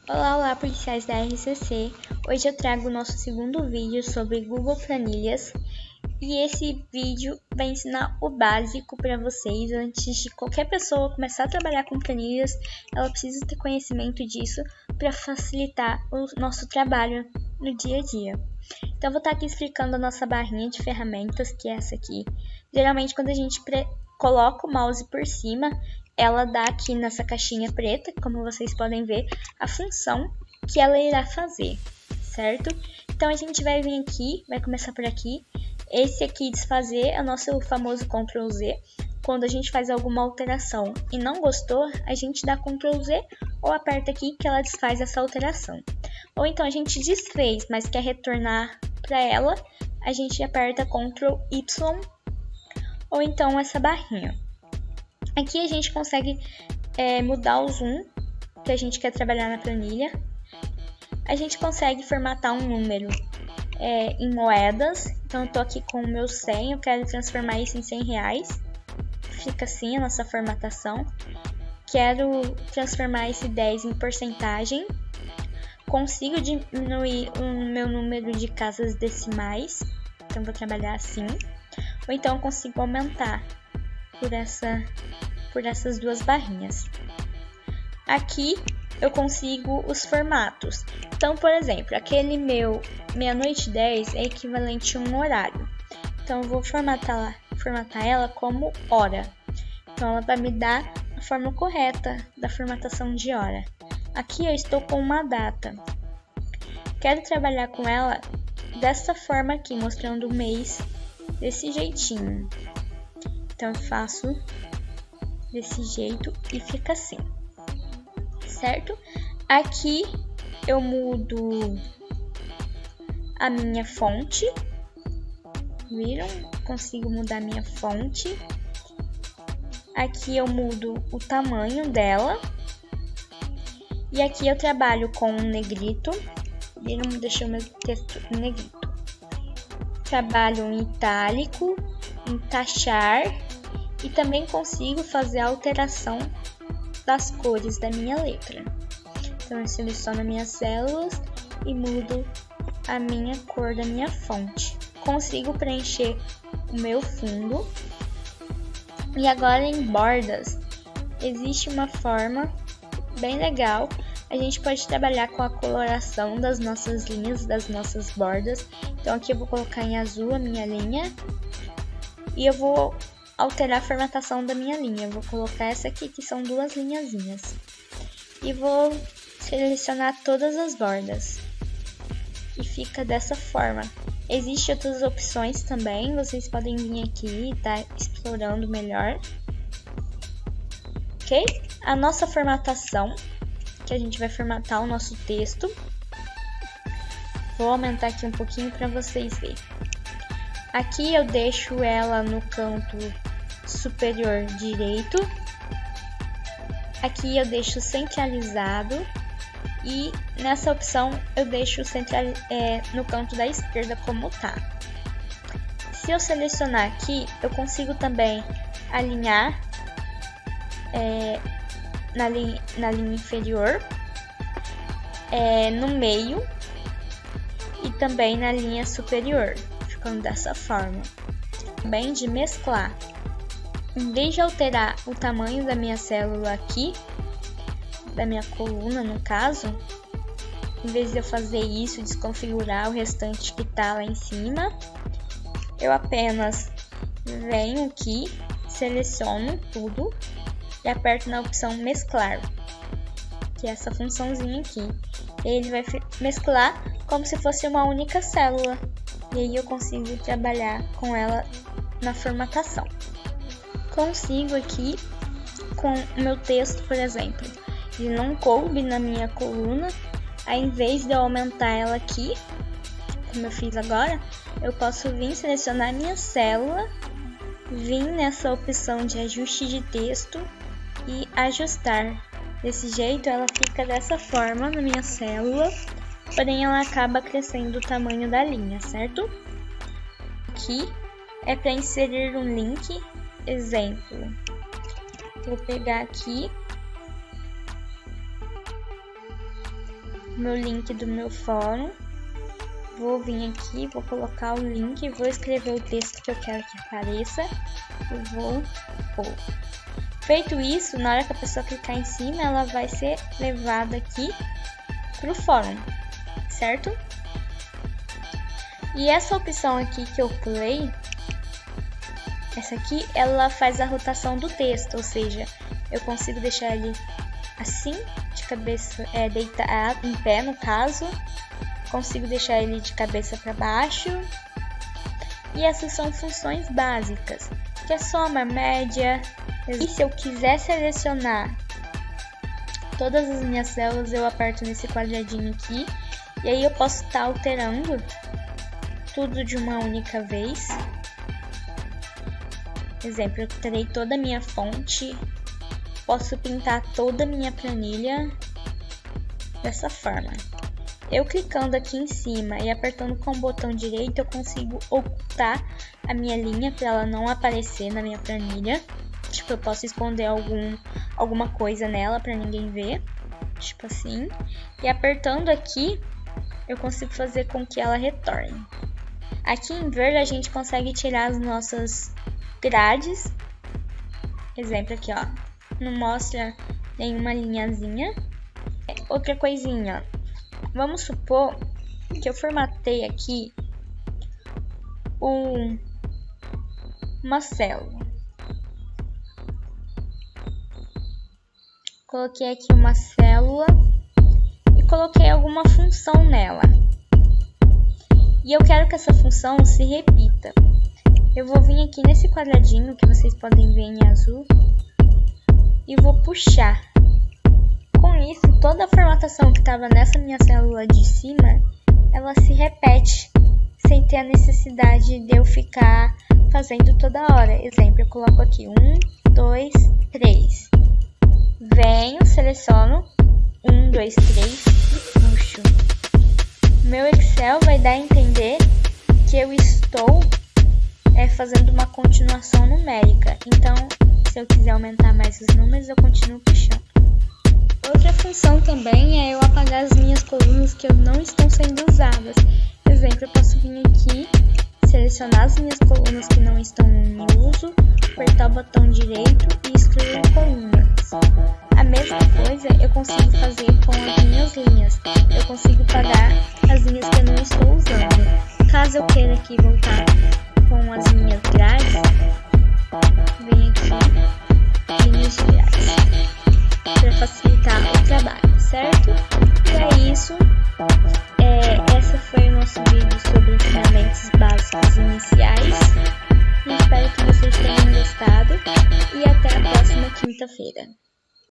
Olá, policiais da RCC! Hoje eu trago o nosso segundo vídeo sobre Google Planilhas e esse vídeo vai ensinar o básico para vocês. Antes de qualquer pessoa começar a trabalhar com planilhas, ela precisa ter conhecimento disso para facilitar o nosso trabalho no dia a dia. Então eu vou estar aqui explicando a nossa barrinha de ferramentas, que é essa aqui. Geralmente quando a gente coloca o mouse por cima, ela dá aqui nessa caixinha preta, como vocês podem ver, a função que ela irá fazer, certo? Então a gente vai vir aqui, vai começar por aqui. Esse aqui, desfazer, é o nosso famoso Ctrl Z. Quando a gente faz alguma alteração e não gostou, a gente dá Ctrl Z ou aperta aqui que ela desfaz essa alteração. Ou então a gente desfez, mas quer retornar para ela, a gente aperta Ctrl Y ou então essa barrinha. Aqui a gente consegue mudar o zoom que a gente quer trabalhar na planilha. A gente consegue formatar um número em moedas. Então eu tô aqui com o meu 100, eu quero transformar isso em 100 reais. Fica assim a nossa formatação. Quero transformar esse 10 em porcentagem. Consigo diminuir o meu número de casas decimais. Então vou trabalhar assim. Ou então eu consigo aumentar por essas duas barrinhas. Aqui eu consigo os formatos. Então, por exemplo, aquele meu meia-noite 10 é equivalente a um horário. Então eu vou formatar ela como hora. Então ela vai me dar a forma correta da formatação de hora. Aqui eu estou com uma data. Quero trabalhar com ela dessa forma aqui, mostrando o mês desse jeitinho. Então eu faço desse jeito e fica assim, certo? Aqui eu mudo a minha fonte, viram? Consigo mudar a minha fonte. Aqui eu mudo o tamanho dela. E aqui eu trabalho com um negrito, viram? Deixei o meu texto em negrito. Trabalho em itálico, em tachar. E também consigo fazer a alteração das cores da minha letra. Então eu seleciono minhas células e mudo a minha cor da minha fonte. Consigo preencher o meu fundo. E agora em bordas, existe uma forma bem legal. A gente pode trabalhar com a coloração das nossas linhas, das nossas bordas. Então aqui eu vou colocar em azul a minha linha. E eu vou alterar a formatação da minha linha. Eu vou colocar essa aqui, que são duas linhazinhas. E vou selecionar todas as bordas. E fica dessa forma. Existem outras opções também. Vocês podem vir aqui e estar explorando melhor. Ok? A nossa formatação, que a gente vai formatar o nosso texto. Vou aumentar aqui um pouquinho para vocês verem. Aqui eu deixo ela no canto superior direito. Aqui eu deixo centralizado. E nessa opção eu deixo no canto da esquerda como tá. Se eu selecionar aqui, eu consigo também alinhar na linha inferior, no meio e também na linha superior. Ficando dessa forma. Também de mesclar. Em vez de alterar o tamanho da minha célula aqui, da minha coluna no caso, em vez de eu fazer isso, desconfigurar o restante que tá lá em cima, eu apenas venho aqui, seleciono tudo e aperto na opção mesclar, que é essa funçãozinha aqui. Ele vai mesclar como se fosse uma única célula. E aí eu consigo trabalhar com ela na formatação. Consigo aqui com o meu texto, por exemplo, ele não coube na minha coluna. Aí, em vez de eu aumentar ela aqui, como eu fiz agora, eu posso vir selecionar minha célula, vir nessa opção de ajuste de texto e ajustar. Desse jeito ela fica dessa forma na minha célula, porém ela acaba crescendo o tamanho da linha, certo? Aqui é para inserir um link Exemplo, vou pegar aqui o meu link do meu fórum, vou vir aqui, vou colocar o link, vou escrever o texto que eu quero que apareça e vou pôr. Feito isso, na hora que a pessoa clicar em cima, ela vai ser levada aqui para o fórum, certo? E essa opção aqui que eu pulei, essa aqui, ela faz a rotação do texto, ou seja, eu consigo deixar ele assim, de cabeça, deitado, em pé no caso, consigo deixar ele de cabeça para baixo, e essas são funções básicas, que é soma, média, e se eu quiser selecionar todas as minhas células, eu aperto nesse quadradinho aqui, e aí eu posso estar alterando tudo de uma única vez. Exemplo, eu terei toda a minha fonte, posso pintar toda a minha planilha dessa forma. Eu clicando aqui em cima e apertando com o botão direito, eu consigo ocultar a minha linha para ela não aparecer na minha planilha. Tipo, eu posso esconder alguma coisa nela para ninguém ver, tipo assim. E apertando aqui, eu consigo fazer com que ela retorne. Aqui em verde a gente consegue tirar as nossas grades. Exemplo aqui, ó, não mostra nenhuma linhazinha. Outra coisinha, vamos supor que eu formatei aqui uma célula. Coloquei aqui uma célula e coloquei alguma função nela. E eu quero que essa função se repita. Eu vou vir aqui nesse quadradinho que vocês podem ver em azul e vou puxar. Com isso, toda a formatação que estava nessa minha célula de cima, ela se repete sem ter a necessidade de eu ficar fazendo toda hora. Exemplo, eu coloco aqui 1, 2, 3. Venho, seleciono 1, 2, 3 e puxo. Meu Excel vai dar a entender que eu estou fazendo uma continuação numérica. Então, se eu quiser aumentar mais os números, eu continuo puxando. Outra função também é eu apagar as minhas colunas que não estão sendo usadas. Por exemplo, eu posso vir aqui, selecionar as minhas colunas que não estão em uso, apertar o botão direito e excluir colunas. A mesma coisa eu consigo fazer com as minhas linhas. Eu consigo apagar as linhas que eu não estou usando. Caso eu queira aqui voltar com as minhas grades, vem aqui, linhas de grades, para facilitar o trabalho, certo? E é isso. Esse foi o nosso vídeo sobre ensinamentos básicos iniciais. Espero que vocês tenham gostado e até a próxima quinta-feira.